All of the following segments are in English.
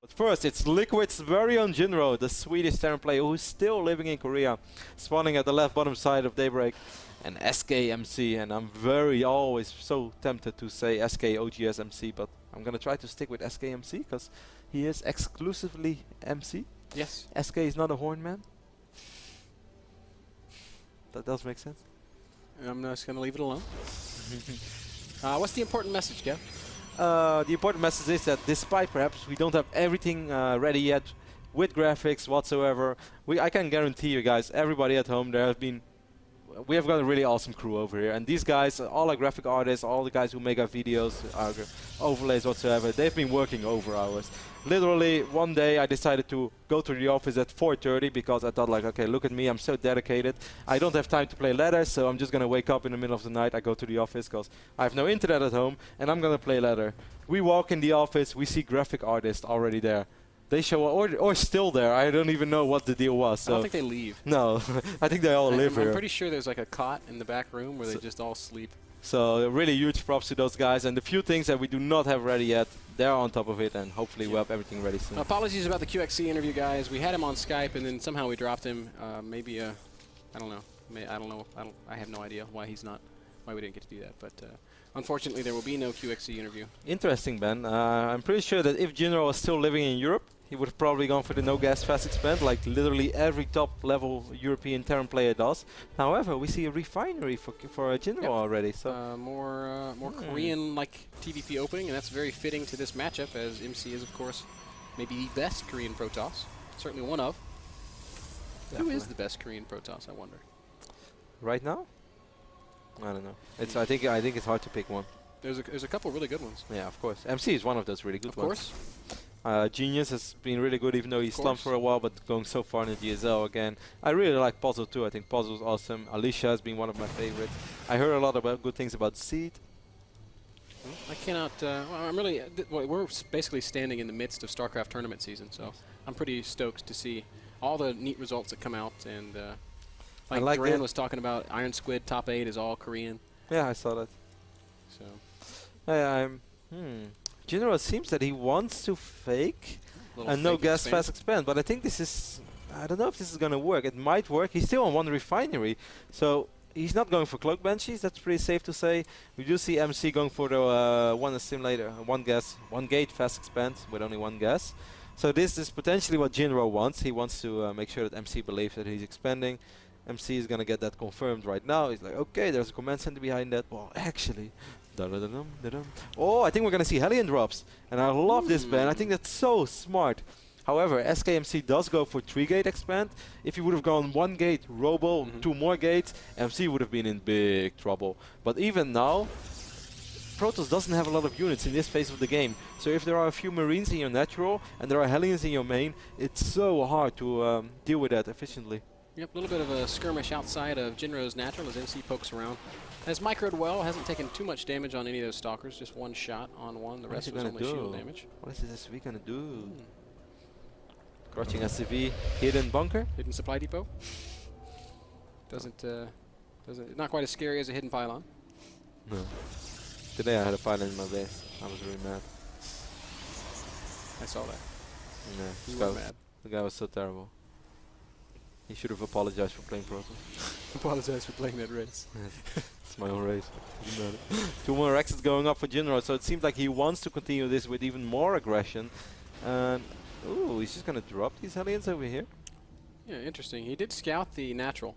But first, it's Liquid's very own Jinro, the Swedish Terran player who's still living in Korea, spawning at the left bottom side of Daybreak, and SKMC. And I'm always so tempted to say SKOGSMC, but I'm gonna try to stick with SKMC because he is exclusively MC. Yes. SK is not a horn man. That does make sense. I'm just gonna leave it alone. What's the important message, Kev? The important message is that despite perhaps we don't have everything ready yet with graphics whatsoever, I can guarantee you guys, everybody at home, we have got a really awesome crew over here. And these guys, all our graphic artists, all the guys who make our videos, our overlays whatsoever, they've been working over hours. Literally, one day I decided to go to the office at 4:30 because I thought like, okay, look at me, I'm so dedicated. I don't have time to play ladder, so I'm just going to wake up in the middle of the night. I go to the office because I have no internet at home, and I'm going to play ladder. We walk in the office, we see graphic artists already there. They show up, or still there. I don't even know what the deal was. So I don't think they leave. No, I think they all live here. I'm pretty sure there's like a cot in the back room where they just all sleep. So really huge props to those guys, and the few things that we do not have ready yet, they're on top of it, and hopefully we'll have everything ready soon. Apologies about the QXC interview, guys. We had him on Skype, and then somehow we dropped him. Maybe I don't know. I have no idea why we didn't get to do that. But unfortunately, there will be no QXC interview. Interesting, Ben. I'm pretty sure that if Jinro was still living in Europe, he would have probably gone for the no gas fast expand, like literally every top level European Terran player does. However, we see a refinery for Jinro already. So more Korean like TVP opening, and that's very fitting to this matchup, as MC is of course maybe the best Korean Protoss, certainly one of. Definitely. Who is the best Korean Protoss, I wonder? Right now? I don't know. I think it's hard to pick one. There's a couple really good ones. Yeah, of course. MC is one of those really good ones. Of course. Genius has been really good, even though he slumped for a while, but going so far in the GSL again. I really like Puzzle too. I think Puzzle's awesome. Alicia has been one of my favorites. I heard a lot about good things about Seed. I cannot. Well, I'm really. We're basically standing in the midst of Starcraft tournament season, so I'm pretty stoked to see all the neat results that come out. And like Duran was talking about, Iron Squid top 8 is all Korean. Yeah, I saw that. So. Jinro seems that he wants to fake a no gas fast expand, but I think this is, I don't know if this is going to work. It might work. He's still on one refinery, so he's not going for cloak banshees. That's pretty safe to say. We do see MC going for the one assimilator, one gate fast expand with only one gas. So this is potentially what Jinro wants. He wants to make sure that MC believes that he's expanding. MC is going to get that confirmed right now. He's like, okay, there's a command center behind that. Well, actually, oh, I think we're going to see Hellion drops. And I love this, Ben. I think that's so smart. However, SKMC does go for 3-gate expand. If he would have gone 1 gate, Robo, 2 more gates, MC would have been in big trouble. But even now, Protoss doesn't have a lot of units in this phase of the game. So if there are a few Marines in your natural and there are Hellions in your main, it's so hard to deal with that efficiently. Yep, a little bit of a skirmish outside of Jinro's natural as MC pokes around. Has microed well, hasn't taken too much damage on any of those stalkers, just one shot on one, the rest was only shield damage. What is this SCV gonna do? Crouching SCV, hidden bunker? Hidden supply depot. Doesn't, not quite as scary as a hidden pylon. No. Today I had a pylon in my base. I was really mad. I saw that. Yeah, you were mad. The guy was so terrible. He should have apologized for playing Protoss. Apologize for playing that race. It's my own race. 2 more exits going up for Jinro, so it seems like he wants to continue this with even more aggression. And ooh, he's just gonna drop these Hellions over here. Yeah, interesting. He did scout the natural,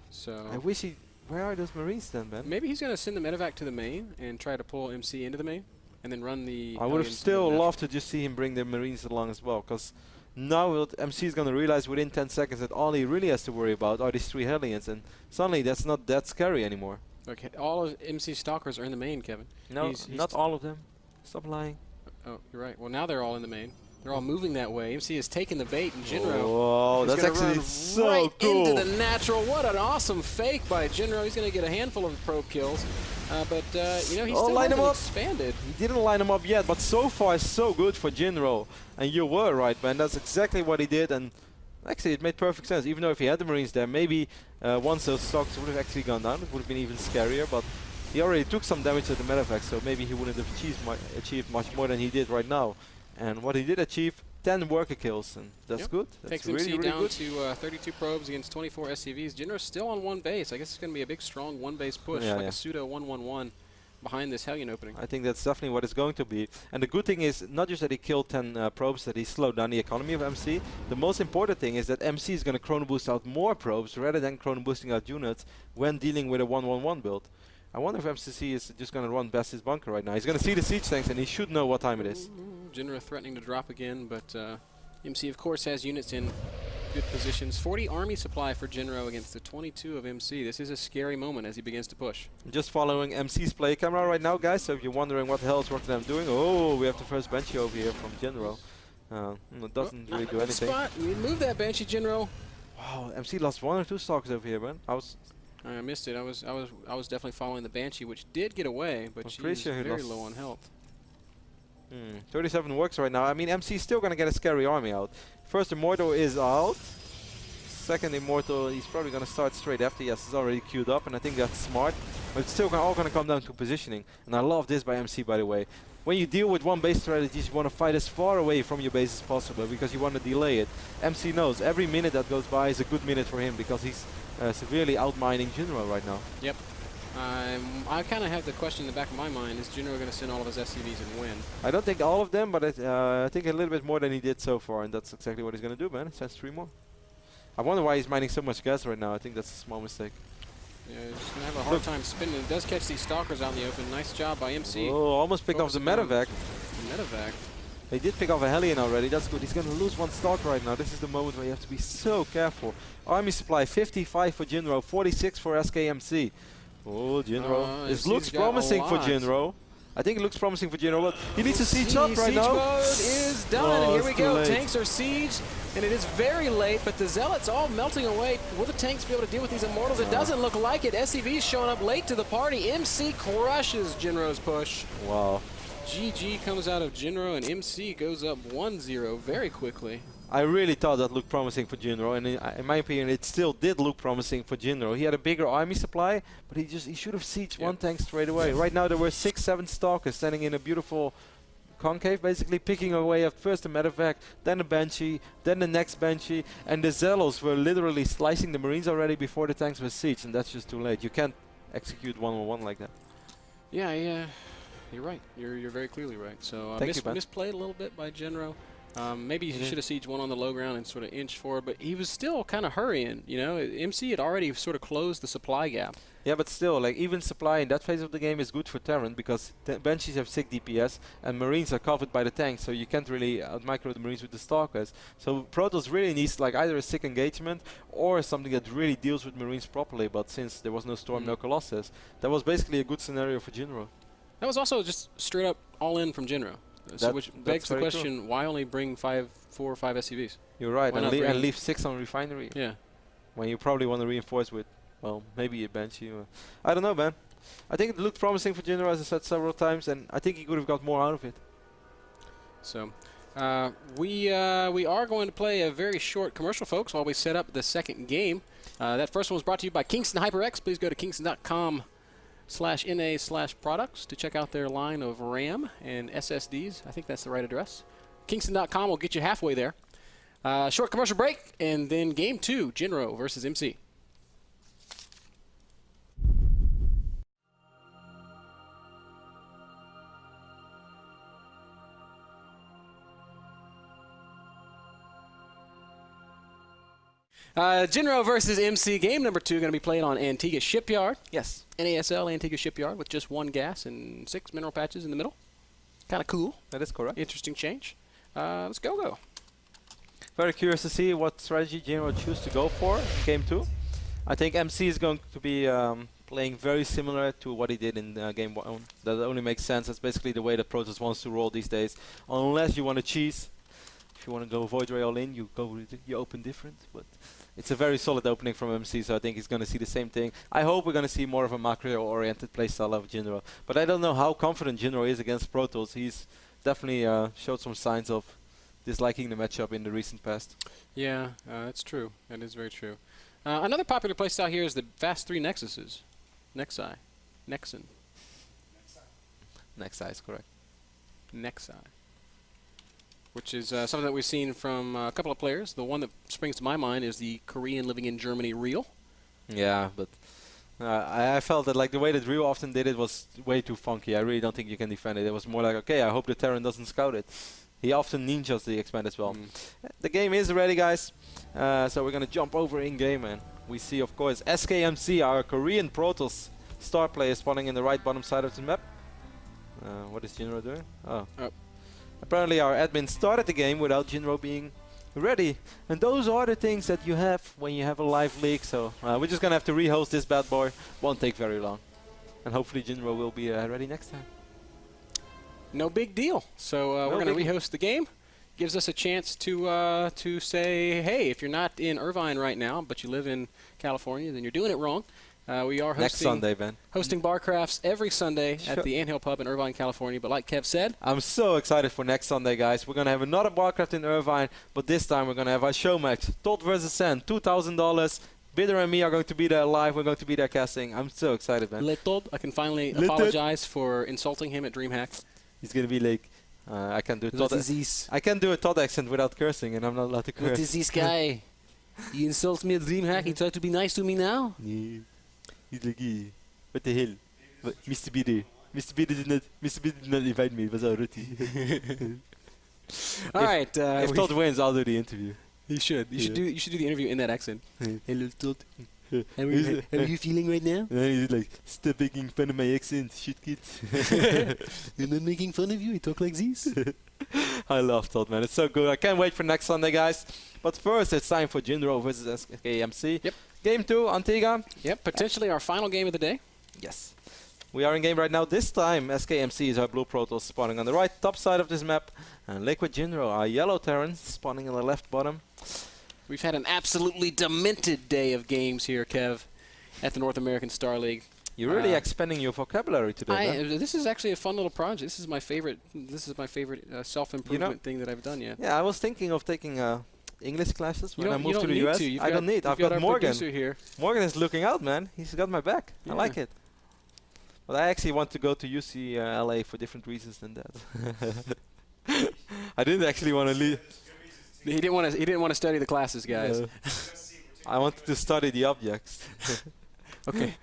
so I wish he. Where are those Marines then, Ben? Maybe he's gonna send the medevac to the main and try to pull MC into the main, and then run the. I would have still loved to just see him bring the Marines along as well, because now MC is going to realize within 10 seconds that all he really has to worry about are these 3 Hellions, and suddenly that's not that scary anymore. Okay, all of MC's stalkers are in the main, Kevin. No, not all of them. Stop lying. Oh, you're right. Well, now they're all in the main. They're all moving that way. MC has taken the bait, and Jinro oh, that's actually so right cool. into the natural. What an awesome fake by Jinro. He's going to get a handful of probe kills. But, you know, he's still line him up. expanded. He didn't line him up yet, but so far so good for Jinro. And you were right, man. That's exactly what he did. And actually, it made perfect sense. Even though if he had the Marines there, maybe once those stocks would have actually gone down, it would have been even scarier. But he already took some damage at the medevac, so maybe he wouldn't have achieved much more than he did right now. And what he did achieve, 10 worker kills, and that's good. That's Takes really, MC really down good. to 32 probes against 24 SCVs. Jinro's still on one base. I guess it's going to be a big, strong one-base push, like a pseudo 1-1-1 behind this Hellion opening. I think that's definitely what it's going to be. And the good thing is not just that he killed 10 probes, that he slowed down the economy of MC. The most important thing is that MC is going to chrono boost out more probes rather than chrono boosting out units when dealing with a 1-1-1 build. I wonder if MCC is just going to run best his bunker right now. He's going to see the siege tanks and he should know what time it is. Jinro threatening to drop again, but MC of course has units in good positions. 40 army supply for Jinro against the 22 of MC. This is a scary moment as he begins to push. Just following MC's play camera right now, guys, so if you're wondering what the hell is Rotterdam doing, oh, we have the first Banshee over here from Jinro. It doesn't really do anything. Spot. We move that Banshee, Jinro. Wow, MC lost 1 or 2 stalkers over here, man. I missed it. I was definitely following the Banshee, which did get away, but she's sure very low on health. 37 works right now. I mean, MC is still going to get a scary army out. First Immortal is out. Second Immortal, he's probably going to start straight after. Yes, it's already queued up, and I think that's smart. But it's still all going to come down to positioning. And I love this by MC, by the way. When you deal with one base strategies, you want to fight as far away from your base as possible because you want to delay it. MC knows every minute that goes by is a good minute for him because he's severely outmining Jinro right now. Yep. I kind of have the question in the back of my mind, is Jinro going to send all of his SCVs and win? I don't think all of them, but I think a little bit more than he did so far, and that's exactly what he's going to do, man. He sends 3 more. I wonder why he's mining so much gas right now. I think that's a small mistake. Yeah, he's going to have a hard time spinning. It does catch these stalkers out in the open. Nice job by MC. Oh, almost picked off the medevac. Medevac. They did pick off a Hellion already. That's good. He's going to lose 1 stalker right now. This is the moment where you have to be so careful. Army supply 55 for Jinro, 46 for SKMC. Oh, Jinro. This looks promising for Jinro. I think it looks promising for Jinro, but he needs to siege up right now. Siege mode is done, and here we go. Tanks are sieged, and it is very late, but the Zealots all melting away. Will the tanks be able to deal with these Immortals? It doesn't look like it. SCV's showing up late to the party. MC crushes Jinro's push. Wow. GG comes out of Jinro, and MC goes up 1-0 very quickly. I really thought that looked promising for Jinro, and in my opinion, it still did look promising for Jinro. He had a bigger army supply, but he should have sieged 1 tank straight away. Right now, there were 6-7 stalkers standing in a beautiful concave, basically picking away at first the medevac, then the Banshee, then the next Banshee, and the Zealots were literally slicing the Marines already before the tanks were sieged, and that's just too late. You can't execute 1-on-1 like that. Yeah, you're right. You're very clearly right. So misplayed a little bit by Jinro. Maybe he should have sieged 1 on the low ground and sort of inched forward, but he was still kind of hurrying. You know, MC had already sort of closed the supply gap. Yeah, but still, like even supply in that phase of the game is good for Terran because Banshees have 6 DPS and Marines are covered by the tanks, so you can't really out-micro the Marines with the Stalkers. So Protoss really needs like either a sick engagement or something that really deals with Marines properly. But since there was no Storm, no Colossus, that was basically a good scenario for Jinro. That was also just straight up all in from Jinro. So which begs the question, why only bring 4 or 5 SCVs? You're right, and leave 6 on refinery. Yeah. When you probably want to reinforce with, well, maybe a Banshee. I don't know, man. I think it looked promising for Jinro, as I said several times, and I think he could have got more out of it. So, we are going to play a very short commercial, folks, while we set up the second game. That first one was brought to you by Kingston HyperX. Please go to kingston.com/NA/products to check out their line of RAM and SSDs. I think that's the right address. Kingston.com will get you halfway there. Short commercial break, and then game 2, Jinro versus MC. Jinro versus MC, game number 2, going to be played on Antigua Shipyard. Yes. NASL Antigua Shipyard with just 1 gas and 6 mineral patches in the middle. Kind of cool. That is correct. Interesting change. Let's go. Very curious to see what strategy Jinro choose to go for in game 2. I think MC is going to be playing very similar to what he did in game 1. That only makes sense. That's basically the way that Protoss wants to roll these days. Unless you want to cheese. If you want to go Void Ray all in, you open different. But it's a very solid opening from MC, so I think he's going to see the same thing. I hope we're going to see more of a macro-oriented playstyle of Jinro. But I don't know how confident Jinro is against Protoss. He's definitely showed some signs of disliking the matchup in the recent past. Yeah, that's true. That is very true. Another popular playstyle here is the Fast 3 Nexuses. Nexi. Nexon. Nexi is correct. Nexi. which is something that we've seen from a couple of players. The one that springs to my mind is the Korean living in Germany Real. Yeah, but I felt that like the way that Real often did it was way too funky. I really don't think you can defend it. It was more like, okay, I hope the Terran doesn't scout it. He often ninjas the expand as well. The game is ready, guys. So we're going to jump over in-game, and we see, of course, SKMC, our Korean Protoss star player, spawning in the right bottom side of the map. What is Jinro doing? Oh. Apparently our admin started the game without Jinro being ready. And those are the things that you have when you have a live league. So we're just going to have to rehost this bad boy. Won't take very long. And hopefully Jinro will be ready next time. No big deal. So we're going to rehost the game. Gives us a chance to say, hey, if you're not in Irvine right now, but you live in California, then you're doing it wrong. We are hosting next Sunday, Ben. Hosting bar crafts every Sunday at the Anthill Pub in Irvine, California. But like Kev said, I'm so excited for next Sunday, guys. We're going to have another bar craft in Irvine, but this time we're going to have our show match. Todd versus Sen, $2,000. Bidder and me are going to be there live. We're going to be there casting. I'm so excited, man. Todd, I can finally apologize for insulting him at DreamHack. He's going to be like, I can do I can do a Todd accent without cursing, and I'm not allowed to curse. What is this guy? He insults me at DreamHack. He tried to be nice to me now. Yeah. He's like, what the hell? Mr. Bidder. Mr. Bidder did not invite me. It was already. All right. If Todd wins, I'll do the interview. You should. You should do the interview in that accent. Hello, Todd. How are you feeling right now? And he's like, stop making fun of my accent, shit kid. You're not making fun of you. You talk like this. I love Todd, man. It's so good. I can't wait for next Sunday, guys. But first, it's time for Jinro versus SKMC. Yep. Game 2, Antigua. Yep, potentially our final game of the day. Yes. We are in game right now. This time, SKMC is our blue Protoss spawning on the right top side of this map. And LiquidJinro, our yellow Terran, spawning on the left bottom. We've had an absolutely demented day of games here, Kev, at the North American Star League. You're really expanding your vocabulary today. This is actually a fun little project. This is my favorite. Self-improvement thing that I've done yet. Yeah, I was thinking of taking English classes when I moved to the US. I don't need. I've got Morgan here. Morgan is looking out, man. He's got my back. Yeah. I like it. But I actually want to go to UCLA for different reasons than that. I didn't actually want to leave. He didn't want to study the classes, guys. I wanted to study the objects. Okay,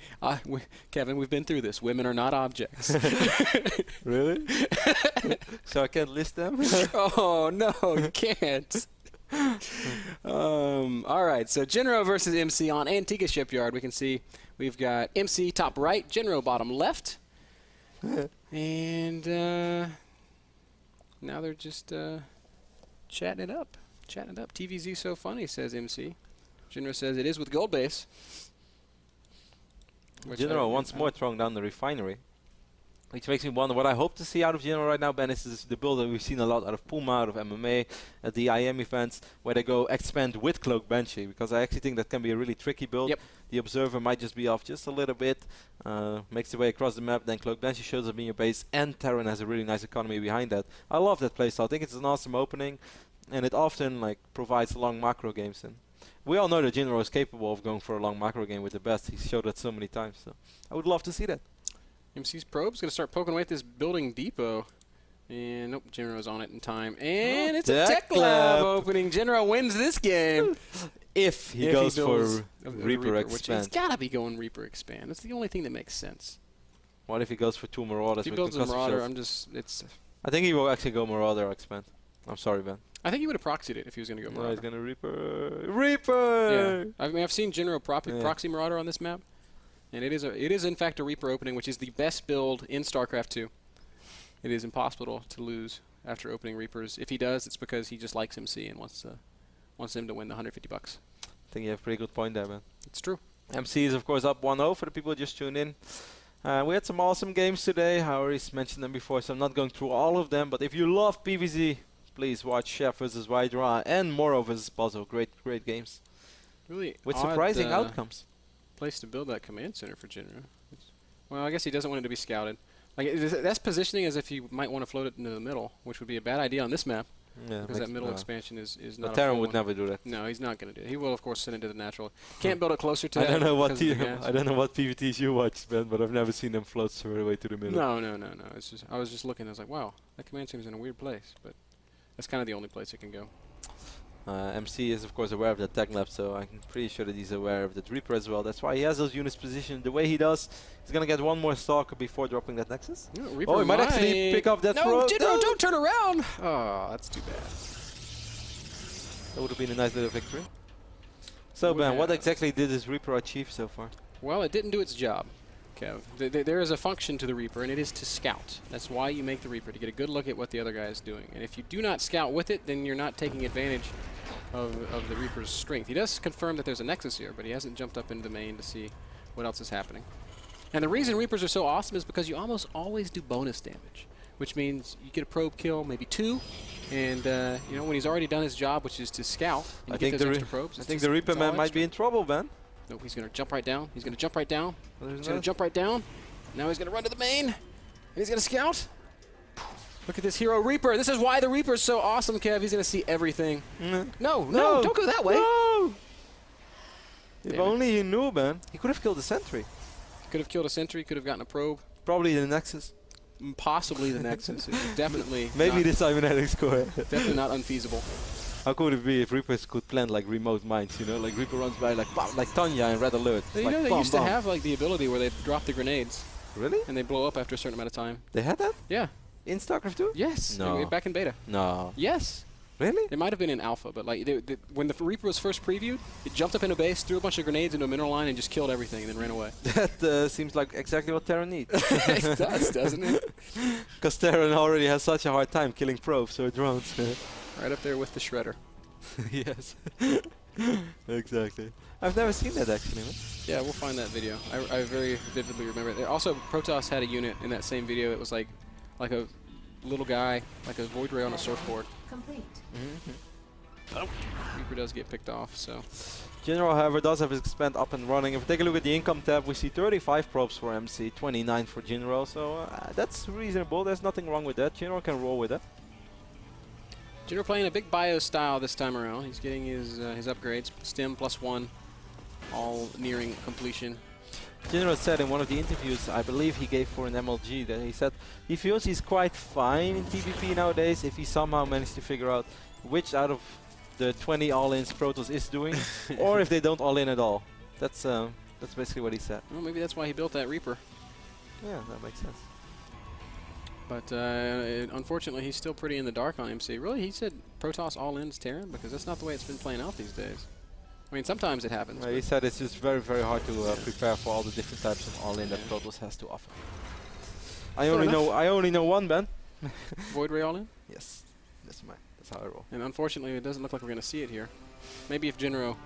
Kevin, we've been through this. Women are not objects. Really? So I can't list them? Oh no, you can't. All right, so Jinro versus MC on Antigua Shipyard. We can see we've got MC top right, Jinro bottom left, and now they're just chatting it up. TVZ so funny, says MC. Jinro says it is with gold base. Jinro once more throwing down the refinery. Which makes me wonder what I hope to see out of Jinro right now, Ben, is the build that we've seen a lot out of Puma, out of MMA, at the IM events, where they go expand with Cloak Banshee, because I actually think that can be a really tricky build. Yep. The Observer might just be off just a little bit, makes the way across the map, then Cloak Banshee shows up in your base, and Terran has a really nice economy behind that. I love that playstyle. I think it's an awesome opening, and it often provides long macro games. And we all know that Jinro is capable of going for a long macro game with the best. He's showed that so many times, so I would love to see that. MC's probe's going to start poking away at this building depot. And nope, Jinro's on it in time. And it's a Tech Lab opening. Jinro wins this game. If he goes for Reaper Expand. He's got to be going Reaper Expand. That's the only thing that makes sense. What if he goes for 2 Marauders? If he builds a Marauder, I think he will actually go Marauder Expand. I'm sorry, Ben. I think he would have proxied it if he was going to go Marauder. No, he's going to Reaper! Yeah. I mean, I've seen Jinro proxy Marauder on this map. And it is in fact a Reaper opening, which is the best build in Starcraft II. It is impossible to lose after opening Reapers. If he does, it's because he just likes MC and wants him to win the $150. I think you have a pretty good point there, man. It's true. MC is of course up 1-0 for the people who just tuned in. We had some awesome games today. I already mentioned them before, so I'm not going through all of them. But if you love PvZ, please watch Chef vs. Wydra and Moro vs. Puzzle. Great games. Really with surprising outcomes. Place to build that command center for Jinro. Well, I guess he doesn't want it to be scouted. That's positioning as if he might want to float it into the middle, which would be a bad idea on this map. Yeah, because that middle expansion is not. But Terran would never do that. No, he's not going to do it. He will, of course, send it to the natural. Can't build it closer to. I don't know what PvTs you watch, Ben, but I've never seen them float straight away to the middle. No. It's just I was just looking. I was like, wow, that command center is in a weird place. But That's kind of the only place it can go. MC is of course aware of the tech lab, so I'm pretty sure that he's aware of the Reaper as well. That's why he has those units positioned the way he does. He's gonna get one more Stalker before dropping that Nexus. Yeah, Reaper oh, he might actually pick up that throw. No, don't turn around! Oh, that's too bad. That would have been a nice little victory. So Ben, what exactly did this Reaper achieve so far? Well, it didn't do its job, Kev. There is a function to the Reaper, and it is to scout. That's why you make the Reaper, to get a good look at what the other guy is doing. And if you do not scout with it, then you're not taking advantage of the Reaper's strength. He does confirm that there's a Nexus here, but he hasn't jumped up into the main to see what else is happening. And the reason Reapers are so awesome is because you almost always do bonus damage, which means you get a probe kill, maybe 2, and you know, when he's already done his job, which is to scout, and get those extra probes. I think the Reaper man might be in trouble, Ben. Nope, he's going to jump right down. He's going to jump right down. He's going to jump right down. Now he's going to run to the main. And he's going to scout. Look at this hero Reaper. This is why the Reaper is so awesome, Kev. He's going to see everything. No, don't go that way. No. If only he knew, man. He could have killed the sentry. Could have killed a sentry. Could have gotten a probe. Probably the Nexus. Possibly the Nexus. Definitely. Maybe the cybernetic score. Definitely not unfeasible. How cool would it be if Reapers could plant like remote mines, you know? Like Reaper runs by like bam, like Tanya in Red Alert. You know, they used to have like the ability where they drop the grenades. Really? And they blow up after a certain amount of time. They had that? Yeah. In StarCraft II? Yes. No. Back in beta. No. Yes. Really? It might have been in alpha, but like when the Reaper was first previewed, it jumped up in a base, threw a bunch of grenades into a mineral line, and just killed everything, and then ran away. That seems like exactly what Terran needs. It does, doesn't it? Because Terran already has such a hard time killing probes or drones. Right up there with the Shredder. Yes. Exactly. I've never seen that actually. Man. Yeah, we'll find that video. I very vividly remember it. Also, Protoss had a unit in that same video. It was like a little guy, like a Void Ray on a surfboard. Complete. Oh. Reaper does get picked off, so. Jinro, however, does have his expand up and running. If we take a look at the income tab, we see 35 probes for MC, 29 for Jinro, so that's reasonable. There's nothing wrong with that. Jinro can roll with that. Jinro playing a big bio style this time around. He's getting his upgrades, stem +1, all nearing completion. Jinro said in one of the interviews, I believe he gave for an MLG, that he said he feels he's quite fine in PvP nowadays if he somehow managed to figure out which out of the 20 all-ins Protoss is doing, or if they don't all-in at all. That's basically what he said. Well, maybe that's why he built that Reaper. Yeah, that makes sense. But unfortunately, he's still pretty in the dark on MC. Really, he said Protoss all-ins Terran? Because that's not the way it's been playing out these days. I mean, sometimes it happens. He said it's just very, very hard to prepare for all the different types of all-in that Protoss has to offer. I only know one, Ben. Void Ray all-in? Yes, that's how I roll. And unfortunately, it doesn't look like we're going to see it here. Maybe if Jinro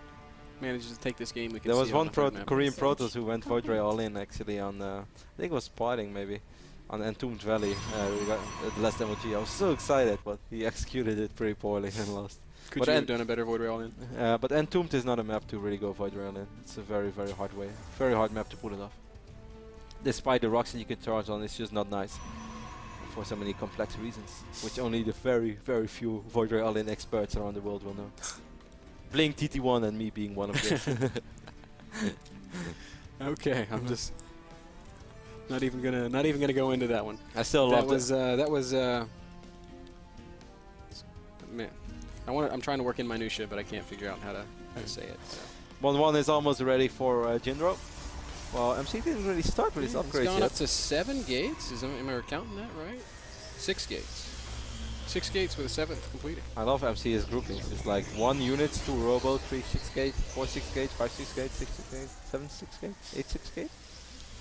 manages to take this game, we can see there was one on Korean Protoss who went Void Ray all-in actually on, I think it was spotting maybe, on Entombed Valley. We got the last MLG. I was so excited, but he executed it pretty poorly and lost. Could you have done a better Void Ray all-in? But Entombed is not a map to really go Void Ray all-in. It's a very, very hard way. Very hard map to pull it off. Despite the rocks that you can charge on, it's just not nice. For so many complex reasons, which only the very, very few Void Ray all-in experts around the world will know. Blink TT1 and me being one of them. Okay, I'm just not even gonna go into that one. I still love it. That was man. I'm trying to work in minutia, but I can't figure out how to say it. So. 1-1 is almost ready for Jinro. Well, MC didn't really start with his upgrades yet. It's gone yet. up to 7 gates. Am I counting that right? 6 gates. 6 gates with a 7th completing. I love MC's groupings. It's like 1 unit, 2 robo, 3 6 gate, 4 6 gate, 5 6 gate, 6 6 gate, 7 6 gate, 8 6 gate.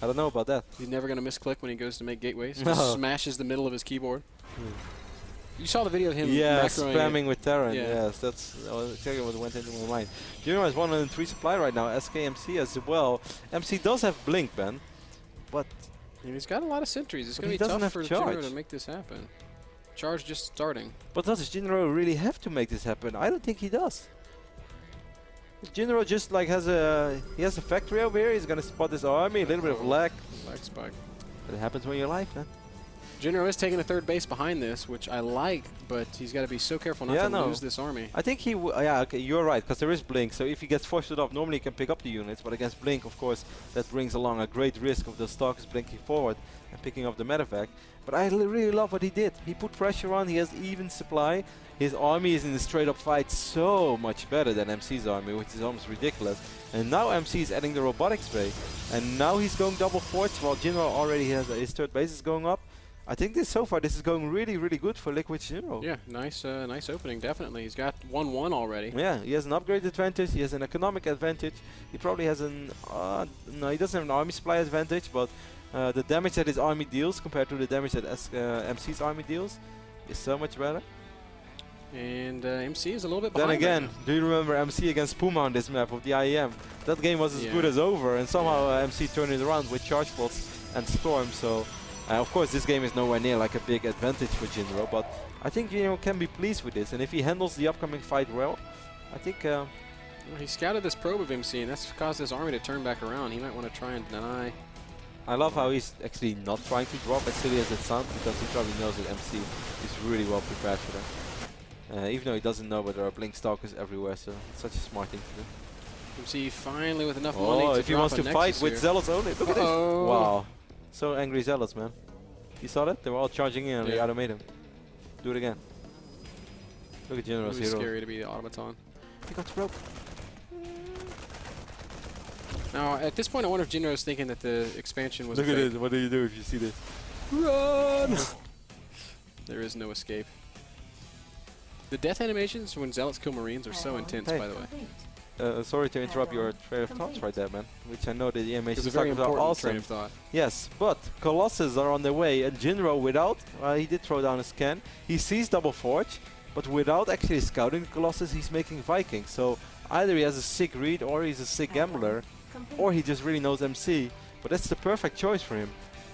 I don't know about that. He's never going to misclick when he goes to make gateways. No. He just smashes the middle of his keyboard. You saw the video of him spamming with Terran. Yeah. Yes, that's exactly what went into my mind. Jinro has 103 supply right now. SKMC as well. MC does have Blink, Ben, but he's got a lot of sentries. It's going to be tough for Jinro to make this happen. Charge just starting. But does Jinro really have to make this happen? I don't think he does. Jinro just like has a factory over here. He's going to spot this army. A little bit of lag. Lag spike. But it happens when you're live, man. Jinro is taking a third base behind this, which I like, but he's got to be so careful not to lose this army. I think he yeah, okay, you're right, because there is Blink, so if he gets forced off, normally he can pick up the units, but against Blink, of course, that brings along a great risk of the Stalkers blinking forward and picking up the medevac. But I really love what he did. He put pressure on, he has even supply. His army is in the straight-up fight so much better than MC's army, which is almost ridiculous. And now MC is adding the robotics bay, and now he's going double forge while Jinro already has his third base is going up. I think so far this is going really good for LiquidJinro. Yeah, nice opening, definitely. He's got 1-1 already. Yeah, he has an upgrade advantage, he has an economic advantage. He probably has an, no, he doesn't have an army supply advantage, but the damage that his army deals compared to the damage that MC's army deals is so much better. And MC is a little bit behind. Then again, do you remember MC against Puma on this map of the IEM? That game was as good as over, and somehow MC turned it around with charge plots and Storm, so... of course, this game is nowhere near like a big advantage for Jinro, but I think Jinro can be pleased with this. And if he handles the upcoming fight well, I think... well, he scouted this probe of MC, and that's caused his army to turn back around. He might want to try and deny. I love how he's actually not trying to drop, as silly as it sounds, because he probably knows that MC is really well prepared for that. Even though he doesn't know, but there are Blink Stalkers everywhere, so it's such a smart thing to do. MC finally with enough money to if he wants to fight with Zealots only, look at this! Wow. So angry Zealots, man. You saw that? They were all charging in and they automated him. Do it again. Look at Jinro's hero. Scary to be the automaton. He got broke. Now, at this point, I wonder if Jinro is thinking that the expansion was Look at this. What do you do if you see this? Run! There is no escape. The death animations when Zealots kill Marines are so intense, by the way. Sorry to interrupt your train of thoughts right there, man. Which I know that the animations are awesome. Train of thought. Yes, but Colossus are on their way, and Jinro without, he did throw down a scan. He sees Double Forge, but without actually scouting the Colossus, he's making Vikings. So either he has a sick read, or he's a sick gambler, or he just really knows MC. But that's the perfect choice for him,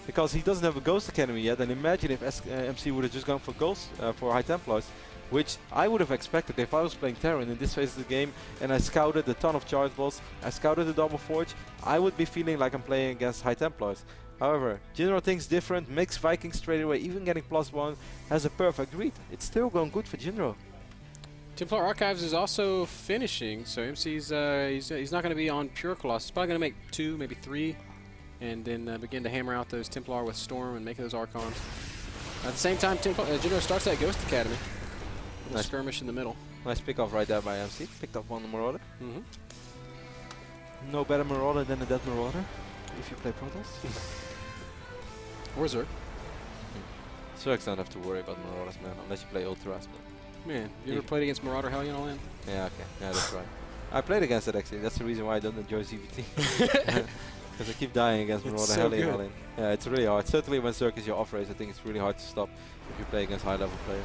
because he doesn't have a Ghost Academy yet. And imagine if MC would have just gone for Ghost for High Templars, which I would have expected if I was playing Terran in this phase of the game and I scouted a ton of charge balls, I scouted the Double Forge, I would be feeling like I'm playing against High Templars. However, Jinro thinks different, makes Vikings straight away, even getting +1, has a perfect read. It's still going good for Jinro. Templar Archives is also finishing, so MC's he's not going to be on pure Colossus. He's probably going to make 2, maybe 3, and then begin to hammer out those Templar with Storm and make those Archons. At the same time, Jinro starts that Ghost Academy. Nice skirmish in the middle. Nice pick off right there by MC. Picked up one Marauder. No better Marauder than a dead Marauder if you play Protoss. Or Zerg. Zergs don't have to worry about Marauders, man, unless you play Ultras. Man, you ever played against Marauder Hellion all in? Yeah, okay. Yeah, that's right. I played against it actually. That's the reason why I don't enjoy ZVT. Because I keep dying against Marauder Hellion all in. Yeah, it's really hard. Certainly when Zerg is your off race, I think it's really hard to stop if you play against high level players.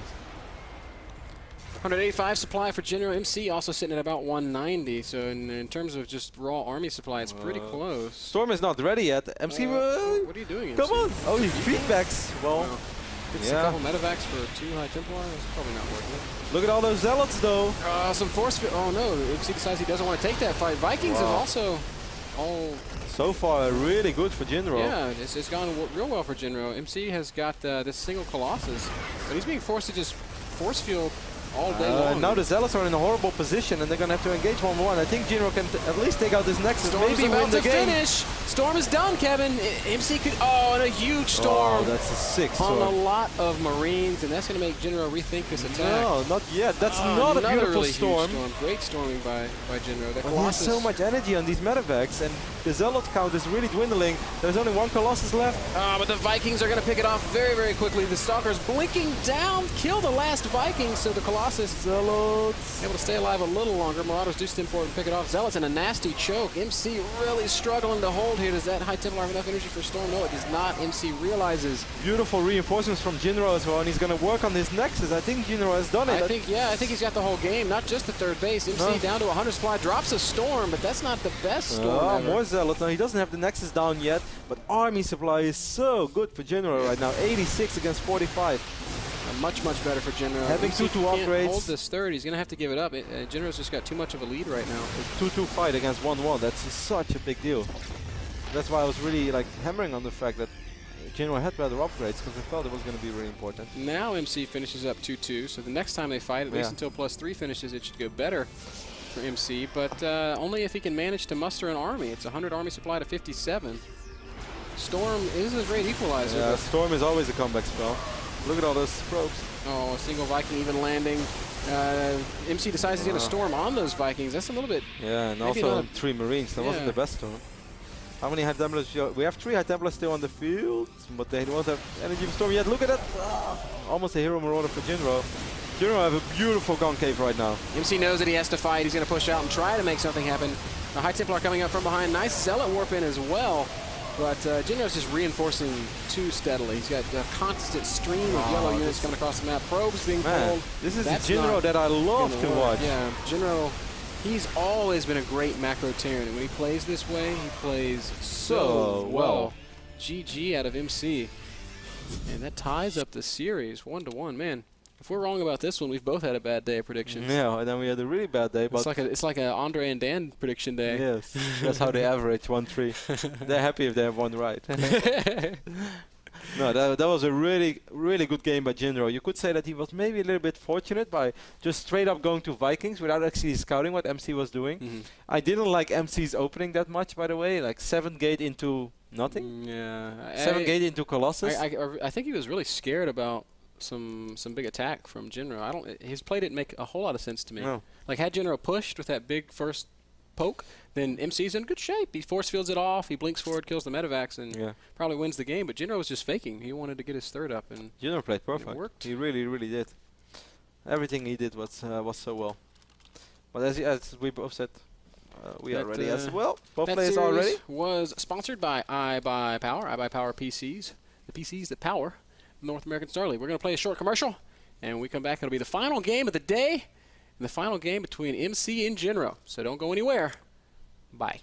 185 supply for Jinro. MC also sitting at about 190, so in terms of just raw army supply, it's pretty close. Storm is not ready yet. MC, what are you doing, come on! Oh, he feedbacks. Well, it's a couple medevacs for 2 High Templar. It's probably not worth it. Look at all those Zealots, though. Some force field. Oh no, MC decides he doesn't want to take that fight. Vikings have also all... So far, really good for Jinro. Yeah, it's gone real well for Jinro. MC has got this single Colossus, but he's being forced to just force field all day long. Now the Zealots are in a horrible position and they're going to have to engage 1-1. I think Jinro can at least take out this Nexus, Storm's maybe win the game. Finish. Storm is done, Kevin. MC could... Oh, and a huge Storm. Oh, that's a 6 on a lot of Marines, and that's going to make Jinro rethink this attack. No, not yet. That's not a beautiful really storm. Great storming by Jinro. He has so much energy on these medevacs, and the Zealot count is really dwindling. There's only 1 Colossus left. But the Vikings are going to pick it off very, very quickly. The Stalkers blinking down, kill the last Viking, so the Colossus Zealots able to stay alive a little longer. Marauders do stim forward and pick it off. Zealots in a nasty choke. MC really struggling to hold here. Does that High Templar have enough energy for Storm? No, it does not. MC realizes. Beautiful reinforcements from Jinro as well, and he's going to work on this Nexus. I think Jinro has done it. I think he's got the whole game, not just the third base. MC down to 100 supply, drops a Storm, but that's not the best Storm ever. More Zealots. Now, he doesn't have the Nexus down yet, but army supply is so good for Jinro right now. 86 against 45. Much better for Jinro. Having 2-2 upgrades. Hold this third. He's going to have to give it up. Jinro's just got too much of a lead right now. 2-2 fight against 1-1. That's such a big deal. That's why I was really like hammering on the fact that Jinro had better upgrades because I felt it was going to be really important. Now MC finishes up 2-2, so the next time they fight, at least until +3 finishes, it should go better for MC, but only if he can manage to muster an army. It's 100 army supply to 57. Storm is a great equalizer. Yeah, Storm is always a comeback spell. Look at all those probes. Oh, a single Viking even landing. MC decides he's going to Storm on those Vikings. That's a little bit... Yeah, and also 3 Marines. That wasn't the best Storm. How many High Templars? We have 3 High Templars still on the field, but they don't have energy for Storm yet. Look at that! Almost a Hero Marauder for Jinro. Jinro have a beautiful concave right now. MC knows that he has to fight. He's going to push out and try to make something happen. The High Templar coming up from behind. Nice Zealot warp in as well. But Jinro's just reinforcing too steadily. He's got a constant stream of yellow units coming across the map. Probes being pulled. This is the Jinro that I love to watch. Yeah, Jinro, he's always been a great macro Terran. And when he plays this way, he plays so well. GG out of MC. And that ties up the series 1-1. Man, if we're wrong about this one, we've both had a bad day of predictions. Yeah, and then we had a really bad day. But it's like a Andre and Dan prediction day. Yes, that's how they average 1-3. They're happy if they have one right. No, that was a really, really good game by Jinro. You could say that he was maybe a little bit fortunate by just straight up going to Vikings without actually scouting what MC was doing. I didn't like MC's opening that much, by the way. Like 7 gate into nothing. Yeah. 7 gate into Colossus. I think he was really scared about some big attack from Jinro. His play didn't make a whole lot of sense to me. No. Like had Jinro pushed with that big first poke, then MC's in good shape. He force fields it off, he blinks forward, kills the Medivacs, and probably wins the game. But Jinro was just faking. He wanted to get his third up, and Jinro played perfect. It worked. He really, really did. Everything he did was so well. But as we both said, we are ready as well. Both players are ready. Was sponsored by iBuyPower. iBuyPower PCs, the PCs that power North American Star League. We're going to play a short commercial, and when we come back, it'll be the final game of the day, and the final game between MC and Jinro. So don't go anywhere. Bye.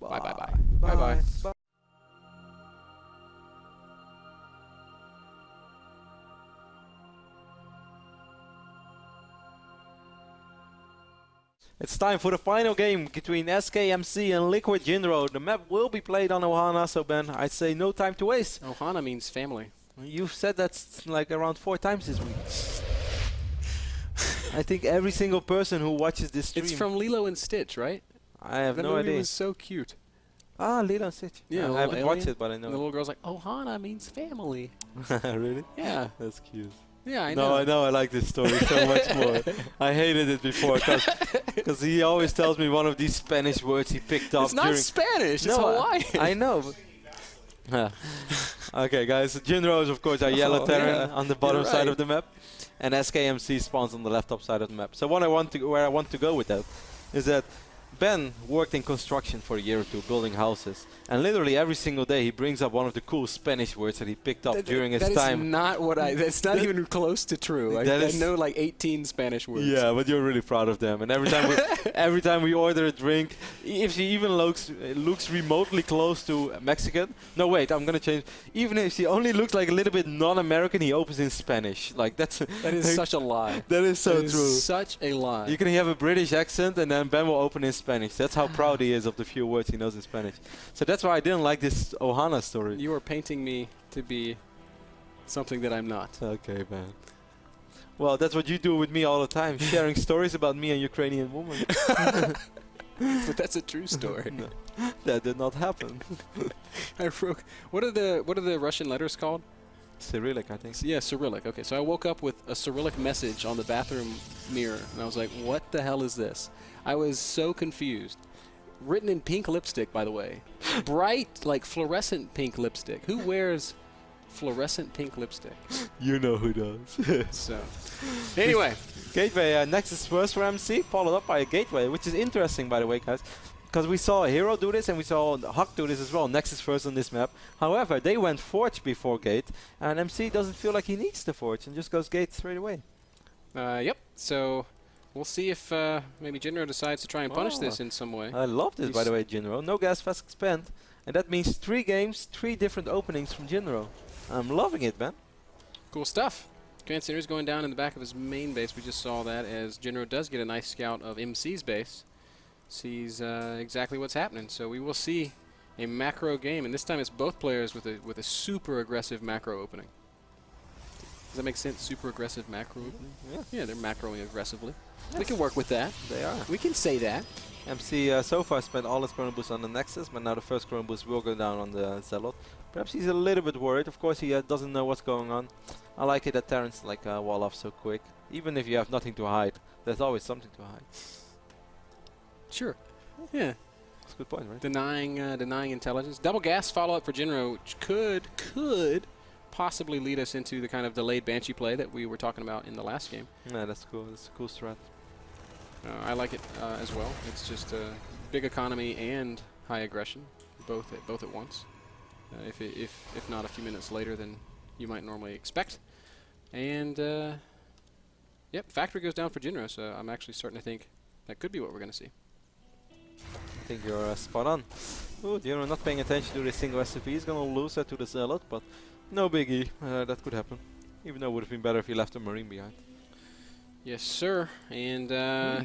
Bye. Bye. Bye. Bye. Bye. Bye. It's time for the final game between SKMC and LiquidJinro. The map will be played on Ohana, so Ben, I'd say no time to waste. Ohana means family. You've said that's like around 4 times this week. I think every single person who watches this stream... It's from Lilo and Stitch, right? I have no idea. That movie was so cute. Ah, Lilo and Stitch. Yeah, I haven't watched it, but I know. And the little girl's like, Ohana means family. Really? Yeah. That's cute. Yeah, I know. No, I know. I like this story so much more. I hated it before because he always tells me one of these Spanish words he picked up. It's not Spanish. It's Hawaiian. I know. Okay, guys. Jinro is, of course, our yellow Terran on the bottom side of the map, and SKMC spawns on the left top side of the map. So where I want to go with that is that Ben worked in construction for a year or 2, building houses, and literally every single day he brings up one of the cool Spanish words that he picked up during his time. That is not what that's not even close to true. I know like 18 Spanish words. Yeah, but you're really proud of them. And every time we order a drink, if she even looks remotely close to Mexican. No, wait, I'm gonna change. Even if she only looks like a little bit non-American, he opens in Spanish. Like that is such a lie. That is so true. Such a lie. You can have a British accent, and then Ben will open in Spanish. That's how proud he is of the few words he knows in Spanish. So that's why I didn't like this Ohana story. You are painting me to be something that I'm not. Okay, man. Well, that's what you do with me all the time, sharing stories about me and Ukrainian women. But that's a true story. No, that did not happen. What are the Russian letters called? Cyrillic, I think. Yeah, Cyrillic. Okay, so I woke up with a Cyrillic message on the bathroom mirror, and I was like, what the hell is this? I was so confused. Written in pink lipstick, by the way. Bright, like fluorescent pink lipstick. Who wears fluorescent pink lipstick? You know who does. So, anyway. Gateway, Nexus first for MC, followed up by a Gateway, which is interesting, by the way, guys. Because we saw a Hero do this, and we saw Huck do this as well. Nexus first on this map. However, they went Forge before Gate, and MC doesn't feel like he needs the Forge, and just goes Gate straight away. Yep, so we'll see if maybe Jinro decides to try and punish this in some way. I love this, by the way, Jinro. No gas, fast expand. And that means 3 games, 3 different openings from Jinro. I'm loving it, man. Cool stuff. Command Center is going down in the back of his main base. We just saw that as Jinro does get a nice scout of MC's base. Sees exactly what's happening. So we will see a macro game, and this time it's both players with a super aggressive macro opening. Does that make sense? Super aggressive macro opening? Yeah, they're macroing aggressively. Yes. We can work with that. They are. We can say that. MC so far spent all his chrono boost on the Nexus, but now the first chrono boost will go down on the Zealot. Perhaps he's a little bit worried. Of course, he doesn't know what's going on. I like it that Terran's like wall off so quick. Even if you have nothing to hide, there's always something to hide. Sure. Yeah. That's a good point, right? Denying intelligence. Double gas follow-up for Jinro, which could possibly lead us into the kind of delayed Banshee play that we were talking about in the last game. Yeah, that's cool. That's a cool strat. I like it as well. It's just big economy and high aggression, both at once. If not a few minutes later than you might normally expect. And yep, factory goes down for Jinro, so I'm actually starting to think that could be what we're going to see. I think you're spot on. Ooh, Jinro not paying attention to this single SCV. He's going to lose that to the Zealot, but no biggie. That could happen. Even though it would have been better if he left the Marine behind. Yes, sir. And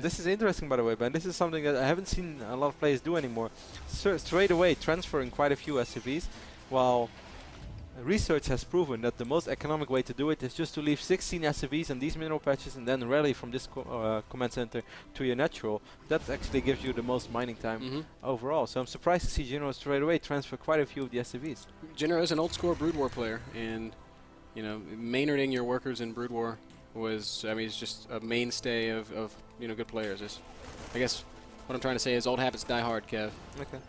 this is interesting, by the way, Ben. This is something that I haven't seen a lot of players do anymore. Straight away transferring quite a few SCVs, while research has proven that the most economic way to do it is just to leave 16 SCVs and these mineral patches and then rally from this command center to your natural. That actually gives you the most mining time overall. So I'm surprised to see Jinro straight away transfer quite a few of the SCVs. Jinro is an old school Brood War player, and you know, Maynarding your workers in Brood War was, I mean, it's just a mainstay of you know, good players. I guess what I'm trying to say is old habits die hard, Kev. Okay.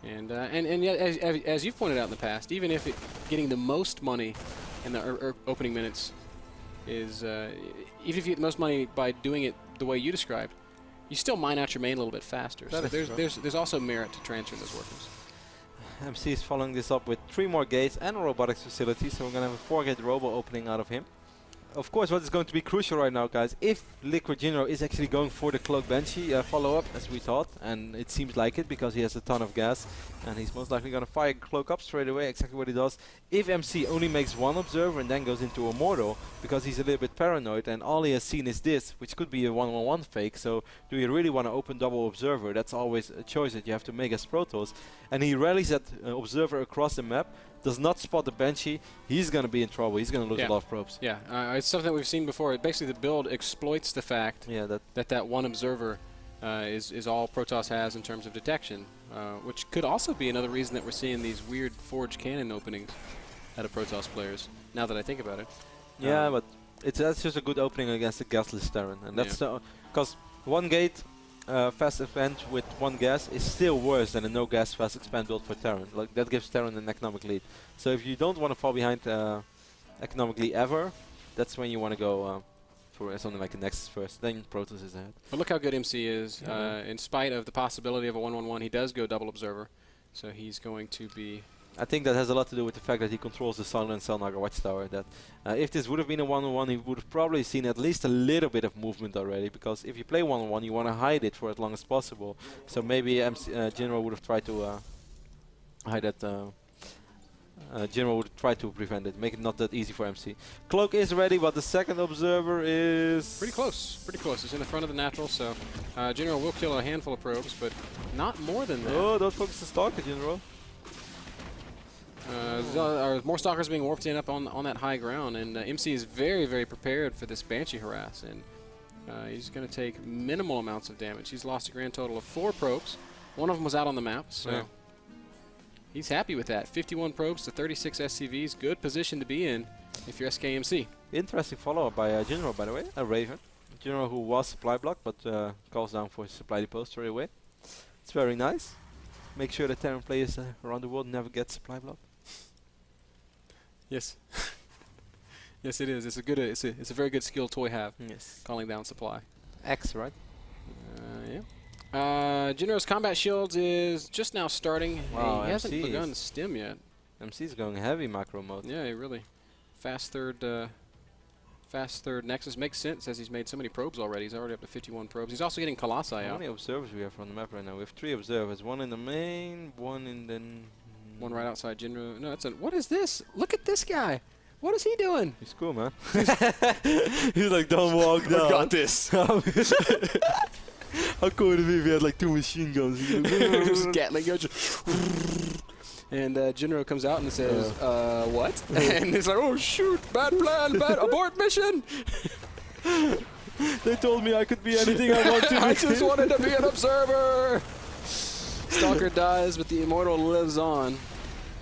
And yet, as you've pointed out in the past, even if getting the most money in the opening minutes is, even if you get the most money by doing it the way you described, you still mine out your main a little bit faster. So there's also merit to transferring those workers. MC is following this up with 3 more gates and a robotics facility, so we're going to have a 4-gate robo opening out of him. Of course, what is going to be crucial right now, guys, if LiquidJinro is actually going for the Cloak Banshee follow-up, as we thought, and it seems like it because he has a ton of gas, and he's most likely going to fire Cloak up straight away, exactly what he does. If MC only makes 1 observer and then goes into a Mortal, because he's a little bit paranoid, and all he has seen is this, which could be a 1-1-1 fake, so do you really want to open double observer? That's always a choice that you have to make as Protoss. And he rallies that observer across the map, does not spot the Banshee, he's going to be in trouble. He's going to lose a lot of probes. Yeah, it's something we've seen before. Basically, the build exploits the fact that one observer is all Protoss has in terms of detection, which could also be another reason that we're seeing these weird forged cannon openings out of Protoss players, now that I think about it. Yeah, but that's just a good opening against the gasless Terran. And that's because 1 gate fast expand with 1 gas is still worse than a no gas fast expand build for Terran. Like, that gives Terran an economic lead. So if you don't want to fall behind economically ever, that's when you want to go for something like a Nexus first. Then Protoss is ahead. But look how good MC is. In spite of the possibility of a 1-1-1, he does go double observer. So he's going to be... I think that has a lot to do with the fact that he controls the Silent Selnaga Watchtower. That if this would have been a 1-on-1, he would have probably seen at least a little bit of movement already. Because if you play 1-on-1, you want to hide it for as long as possible. So maybe Jinro would have tried to hide that. Jinro would try to prevent it, make it not that easy for MC. Cloak is ready, but the second observer is... Pretty close, pretty close. It's in the front of the natural, so Jinro will kill a handful of probes, but not more than that. Oh, don't focus the Stalker, Jinro. More Stalkers being warped in up on that high ground, and MC is very, very prepared for this Banshee harass, and he's going to take minimal amounts of damage. He's lost a grand total of 4 probes. 1 of them was out on the map, so he's happy with that. 51 probes to 36 SCVs. Good position to be in if you're SKMC. Interesting follow-up by Jinro, by the way. A Raven. Jinro who was supply block, but calls down for supply depot straight away. It's very nice. Make sure that Terran players around the world never get supply block. Yes. Yes, it is. It's a good. It's a very good skill to have. Yes. Calling down supply. X, right? Yeah. Jinro's combat shields is just now starting. Wow, he hasn't begun stim yet. MC's going heavy macro mode. Yeah, really. Fast third Nexus makes sense as he's made so many probes already. He's already up to 51 probes. He's also getting Colossi out. How many observers we have on the map right now? We have 3 observers. 1 in the main, 1 in the... One right outside Jinro. No, that's a... What is this? Look at this guy. What is he doing? He's cool, man. He's like, don't walk down. I got this. How cool would it be if he had like 2 machine guns? Just Gatling guns. And Jinro comes out and says, what? And he's like, oh, shoot, bad plan, bad abort mission. They told me I could be anything I want to be. I just wanted to be an observer. Stalker dies, but the Immortal lives on.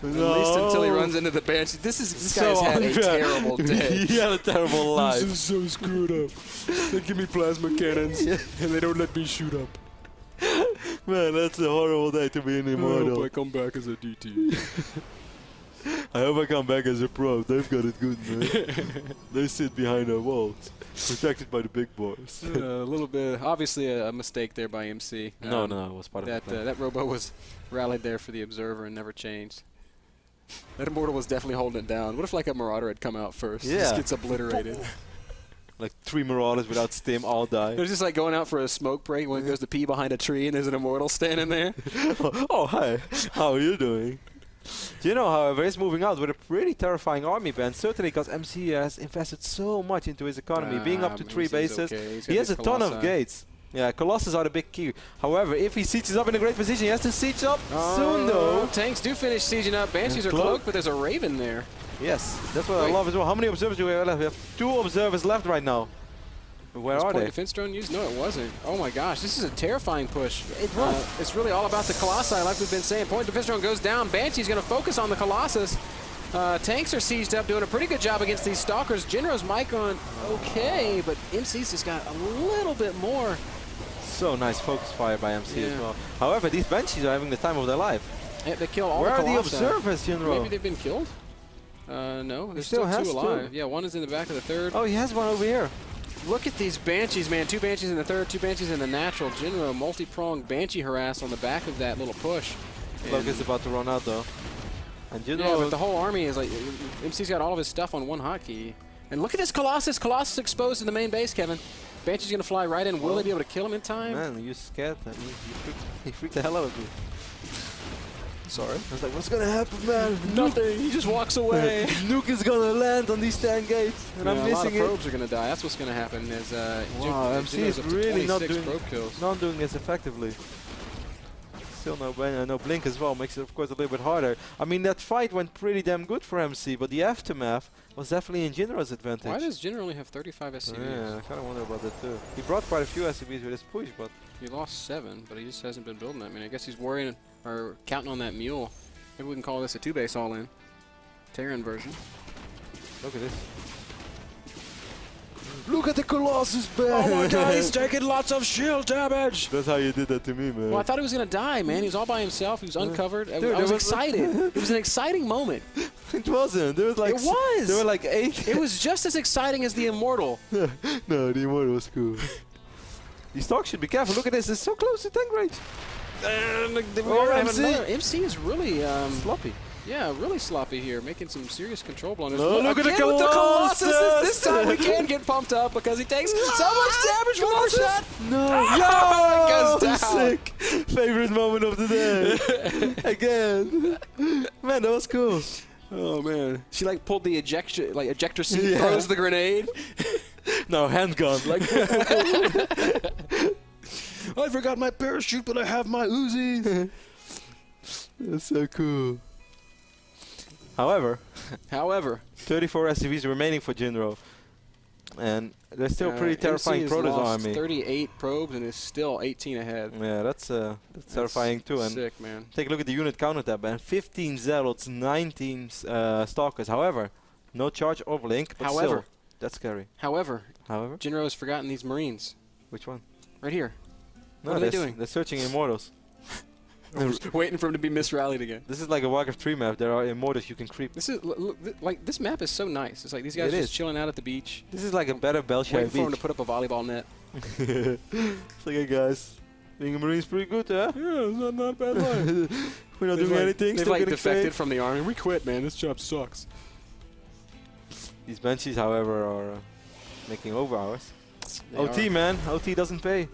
At least until he runs into the Banshee. This guy's had a terrible day. He had a terrible life. This is so screwed up. They give me plasma cannons, and they don't let me shoot up. Man, that's a horrible day to be an Immortal. I hope I come back as a DT. I hope I come back as a pro. They've got it good, man. They sit behind our walls, protected by the big boys. A little bit, obviously a mistake there by MC. No, it was part of that. the That robo was rallied there for the Observer and never changed. That Immortal was definitely holding it down. What if like a Marauder had come out first? Yeah. Just gets obliterated. Like 3 Marauders without stim all die. They're just like going out for a smoke break when it goes to pee behind a tree and there's an Immortal standing there. Oh, hi. How are you doing? Jinro, however, is moving out with a pretty terrifying army band, certainly because MC has invested so much into his economy, being up to 3 bases. Okay. He has a ton of gates. Yeah, Colossus are the big key. However, if he sieges up in a great position, he has to siege up soon, though. Tanks do finish sieging up. Banshees are cloaked, but there's a Raven there. Yes, that's what I love as well. How many observers do we have left? We have 2 observers left right now. Where are they? Defense drone used? No, it wasn't. Oh my gosh, this is a terrifying push. It was. It's really all about the Colossi, like we've been saying. Point defense drone goes down. Banshee's going to focus on the Colossus. Tanks are sieged up, doing a pretty good job against these Stalkers. Jinro's mic on okay, but MC's just got a little bit more. So nice focus fire by MC as well. However, these Banshees are having the time of their life. Yeah, they kill all Where the are Colossi. the observers, Jinro? Maybe they've been killed? No, there's still still has 2 alive. Yeah, one is in the back of the third. Oh, he has one over here. Look at these Banshees, man. 2 Banshees in the third, 2 Banshees in the natural. Jinro, multi-pronged Banshee harass on the back of that little push. Cloak is about to run out, though. And Jinro, yeah, but the whole army is like, MC's got all of his stuff on one hotkey. And look at this Colossus. Colossus exposed in the main base, Kevin. Banshee's going to fly right in. Will they be able to kill him in time? Man, you scared them. You freaked the hell out of me. Sorry. I was like, what's going to happen, man? Nothing. He just walks away. Nuke is going to land on these 10 gates. And I'm missing it. A lot of probes are going to die. That's what's going to happen. Is, wow, MC is really not doing this effectively. Still no blink as well, makes it of course a little bit harder. I mean, that fight went pretty damn good for MC, but the aftermath was definitely in Jinro's advantage. Why does Jinro only have 35 SCVs? Yeah, I kind of wonder about that too. He brought quite a few SCVs with his push, but... He lost 7, but he just hasn't been building that many. I guess he's worrying or counting on that mule. Maybe we can call this a 2-base all-in. Terran version. Look at this. Look at the Colossus, man! Oh my god, he's taking lots of shield damage! That's how you did that to me, man. Well, I thought he was going to die, man. He was all by himself. He was uncovered. Dude, I was excited. It was an exciting moment. It wasn't. There was like... It was! There were like 8... It was just as exciting as the Immortal. No, the Immortal was cool. These Stalks should be careful. Look at this. It's so close to tank range. MC is really... sloppy. Yeah, really sloppy here, making some serious control blunders. No, look at the Colossus! This time we can get pumped up because he takes so much damage one more shot. No, it goes down. Sick. Favorite moment of the day. Again. Man, that was cool. Oh man, she like pulled the ejector seat, throws the grenade. No, handgun. Like. I forgot my parachute, but I have my Uzis. That's so cool. However, 34 SCVs remaining for Jinro. And they're still pretty terrifying Protoss army. 38 probes and is still 18 ahead. Yeah, that's terrifying too. And sick, man. Take a look at the unit counter tab, man. 15 Zealots, 19 Stalkers. However, no charge or blink, but still, that's scary. However, Jinro has forgotten these Marines. Which one? Right here. No, what are they doing? They're searching Immortals. Waiting for him to be misrallied again. This is like a Warcraft 3 map. There are Immortals you can creep. This is like this map is so nice. It's like these guys just chilling out at the beach. This is like a better Belshire beach. Waiting for him to put up a volleyball net. It's like, hey guys, being a Marine's pretty good, huh? Yeah, it's not a bad life. We're not doing anything. They've like defected from the army. We quit, man. This job sucks. These Banshees, however, are making over hours. OT, man. OT doesn't pay.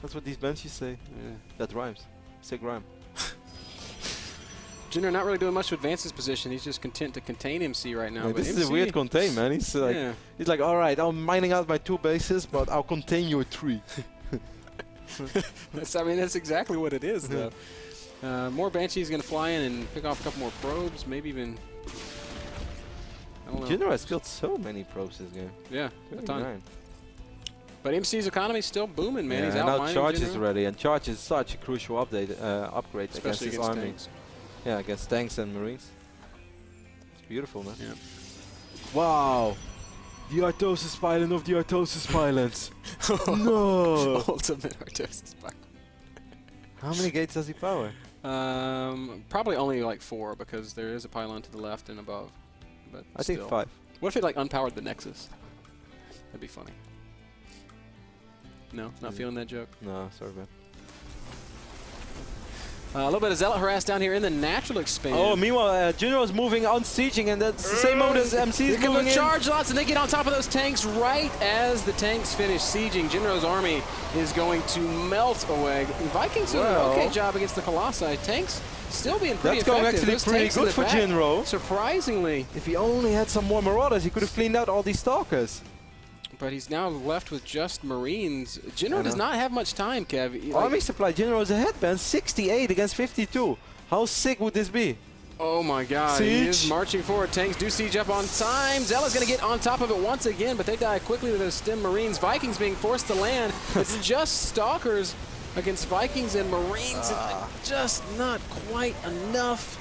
That's what these Banshees say. Yeah. That rhymes. Sick rhyme. Jinro not really doing much to advance his position. He's just content to contain MC right now. Yeah, this is a weird contain, man. He's like, all right, I'm mining out my 2 bases, but I'll contain your 3. I mean, that's exactly what it is, though. More Banshee's going to fly in and pick off a couple more probes, maybe even... I don't know. Jinro has killed so many probes this game. Yeah, a ton. But MC's economy still booming, man. Yeah, He's and out now Charge is ready, and Charge is such a crucial upgrade especially against his army. tanks. Yeah, against tanks and marines. It's beautiful, man. Yeah. Wow. The Artosis Pylon of the Artosis Pylons. No! Ultimate Artosis Pylon. How many gates does he power? Probably only like 4, because there is a pylon to the left and above. But I think 5. What if he like unpowered the Nexus? That'd be funny. No, not feeling that joke. No, sorry, man. A little bit of Zealot harass down here in the natural expand. Oh, meanwhile, Jinro's moving on sieging, and that's the same mode as MC is moving in. Charge lots, and they get on top of those tanks right as the tanks finish sieging. Jinro's army is going to melt away. Vikings doing an okay job against the Colossi. Tanks still being pretty effective. That's going actually pretty good for Jinro. Surprisingly. If he only had some more Marauders, he could have cleaned out all these Stalkers. But he's now left with just Marines. Jinro does not have much time, Kev. Army supply, Jinro is ahead, man. 68 against 52. How sick would this be? Oh my god, Siege. He is marching forward. Tanks do siege up on time. Zella's going to get on top of it once again, but they die quickly to those stem Marines. Vikings being forced to land. It's just Stalkers against Vikings and Marines. Just not quite enough.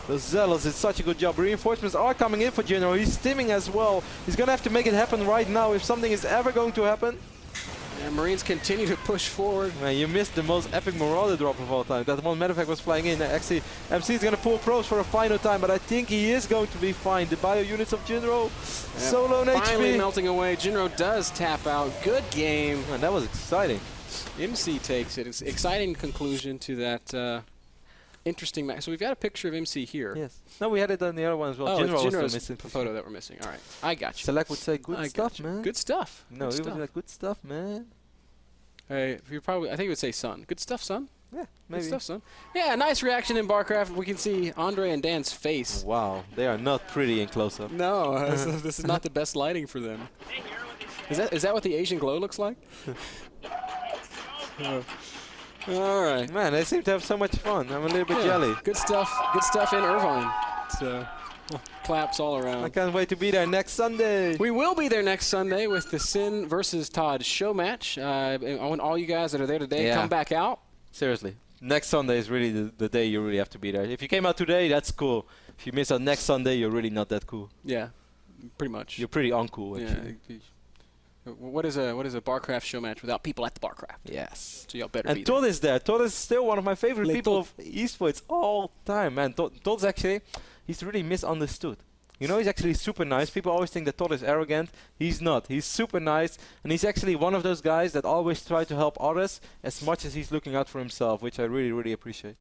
The Zealots did such a good job. Reinforcements are coming in for Jinro. He's stimming as well. He's going to have to make it happen right now if something is ever going to happen. And Marines continue to push forward. Man, you missed the most epic Marauder drop of all time. That one medevac was flying in. Actually, MC is going to pull probes for a final time, but I think he is going to be fine. The bio units of Jinro, so low in HP. Finally melting away. Jinro does tap out. Good game. Man, that was exciting. MC takes it. It's an exciting conclusion to that interesting match. So we've got a picture of MC here. Yes. No, we had it on the other one as well. Oh, Jinro's Jinro's missing photo that we're missing. All right. I got you. Select would say good stuff, man. Good stuff. No, he would be like good stuff, man. Hey, you probably, I think it would say son. Good stuff, son. Yeah, maybe. Good stuff, son. Yeah, nice reaction in Barcraft. We can see Andre and Dan's face. Wow, they are not pretty in close-up. No, this is not the best lighting for them. Is that what the Asian glow looks like? All right. Man, they seem to have so much fun. I'm a little bit jelly. Good stuff in Irvine. So, claps all around. I can't wait to be there next Sunday. We will be there next Sunday with the Sin versus Todd show match. I want all you guys that are there today come back out. Seriously. Next Sunday is really the day you really have to be there. If you came out today, that's cool. If you miss out next Sunday, you're really not that cool. Yeah, pretty much. You're pretty uncool, actually. Yeah. What is a Barcraft show match without people at the Barcraft? Yes. So y'all better and be there. Todd is there. Todd is still one of my favorite people of esports all time, man. Todd's actually, he's really misunderstood. You know, he's actually super nice. People always think that Todd is arrogant. He's not. He's super nice, and he's actually one of those guys that always try to help others as much as he's looking out for himself, which I really, really appreciate.